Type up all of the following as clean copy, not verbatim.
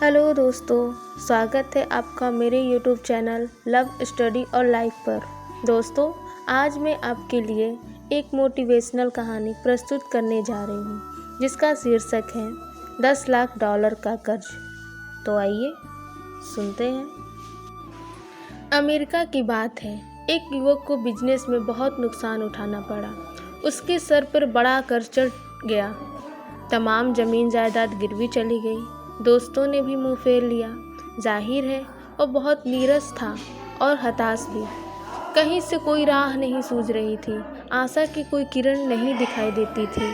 Hello दोस्तों, स्वागत है आपका मेरे यूट्यूब चैनल लव स्टडी और लाइफ पर। दोस्तों, आज मैं आपके लिए एक मोटिवेशनल कहानी प्रस्तुत करने जा रही हूँ जिसका शीर्षक है 10 लाख डॉलर का कर्ज। तो आइए सुनते हैं। अमेरिका की बात है, एक युवक को बिजनेस में बहुत नुकसान उठाना पड़ा। उसके सर पर बड़ा कर्ज चढ़ गया। तमाम जमीन जायदाद गिरवी चली गई। दोस्तों ने भी मुंह फेर लिया। जाहिर है वो बहुत नीरस था और हताश भी। कहीं से कोई राह नहीं सूझ रही थी, आशा की कोई किरण नहीं दिखाई देती थी।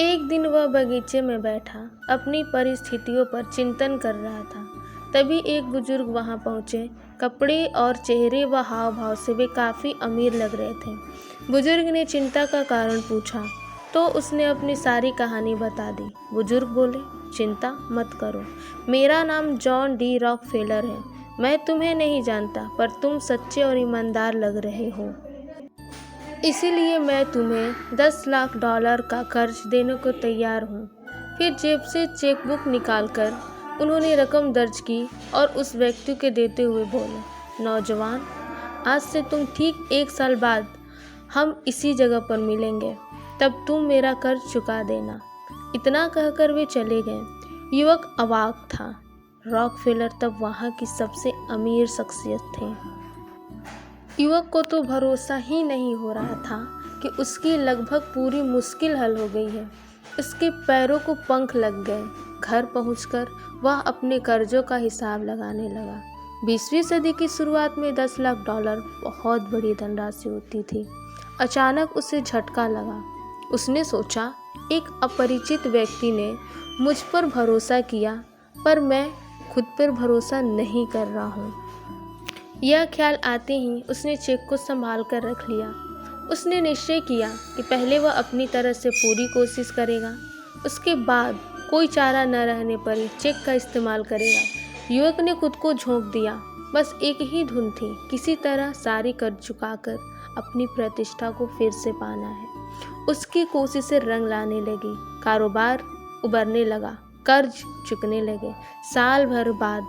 एक दिन वह बगीचे में बैठा अपनी परिस्थितियों पर चिंतन कर रहा था। तभी एक बुजुर्ग वहां पहुंचे। कपड़े और चेहरे व हाव भाव से वे काफ़ी अमीर लग रहे थे। बुजुर्ग ने चिंता का कारण पूछा तो उसने अपनी सारी कहानी बता दी। बुजुर्ग बोले, चिंता मत करो, मेरा नाम जॉन डी रॉकफेलर है। मैं तुम्हें नहीं जानता, पर तुम सच्चे और ईमानदार लग रहे हो, इसीलिए मैं तुम्हें 10 लाख डॉलर का कर्ज देने को तैयार हूँ। फिर जेब से चेकबुक निकालकर उन्होंने रकम दर्ज की और उस व्यक्ति के देते हुए बोले, नौजवान, आज से तुम ठीक 1 साल बाद हम इसी जगह पर मिलेंगे। तब तुम मेरा कर्ज चुका देना। इतना कहकर वे चले गए। युवक अवाक था। रॉकफेलर तब वहाँ की सबसे अमीर शख्सियत थे। युवक को तो भरोसा ही नहीं हो रहा था कि उसकी लगभग पूरी मुश्किल हल हो गई है। उसके पैरों को पंख लग गए। घर पहुंचकर वह अपने कर्जों का हिसाब लगाने लगा। 20वीं सदी की शुरुआत में 10 लाख डॉलर बहुत बड़ी धनराशि होती थी। अचानक उसे झटका लगा। उसने सोचा, एक अपरिचित व्यक्ति ने मुझ पर भरोसा किया, पर मैं खुद पर भरोसा नहीं कर रहा हूँ। यह ख्याल आते ही उसने चेक को संभाल कर रख लिया। उसने निश्चय किया कि पहले वह अपनी तरफ से पूरी कोशिश करेगा, उसके बाद कोई चारा न रहने पर ही चेक का इस्तेमाल करेगा। युवक ने खुद को झोंक दिया। बस एक ही धुन थी, किसी तरह सारी कर्ज चुकाकर अपनी प्रतिष्ठा को फिर से पाना है। उसकी कोशिशें रंग लाने लगी। कारोबार उबरने लगा, कर्ज चुकने लगे। साल भर बाद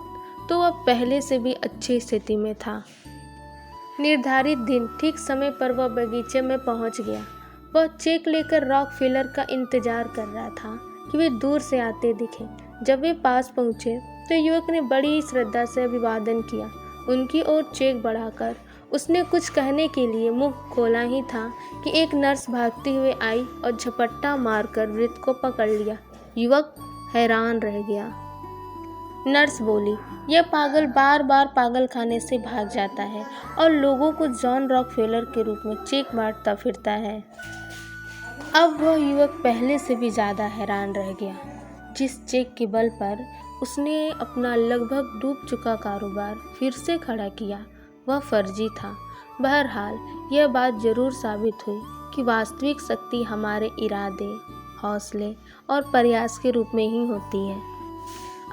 तो वह पहले से भी अच्छी स्थिति में था। निर्धारित दिन ठीक समय पर वह बगीचे में पहुंच गया। वह चेक लेकर रॉकफेलर का इंतजार कर रहा था कि वे दूर से आते दिखे। जब वे पास पहुंचे तो युवक ने बड़ी श्रद्धा से अभिवादन किया। उनकी ओर चेक बढ़ाकर उसने कुछ कहने के लिए मुंह खोला ही था कि एक नर्स भागते हुए आई और झपट्टा मारकर वृद्ध को पकड़ लिया। युवक हैरान रह गया। नर्स बोली, यह पागल बार बार पागल खाने से भाग जाता है और लोगों को जॉन रॉकफेलर के रूप में चेक बांटता फिरता है। अब वह युवक पहले से भी ज़्यादा हैरान रह गया। जिस चेक के बल पर उसने अपना लगभग डूब चुका कारोबार फिर से खड़ा किया, वह फर्जी था। बहरहाल यह बात जरूर साबित हुई कि वास्तविक शक्ति हमारे इरादे, हौसले और प्रयास के रूप में ही होती है।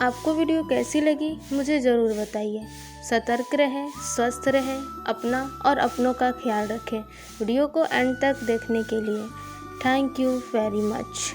आपको वीडियो कैसी लगी मुझे ज़रूर बताइए। सतर्क रहें, स्वस्थ रहें, अपना और अपनों का ख्याल रखें। वीडियो को एंड तक देखने के लिए थैंक यू वेरी मच।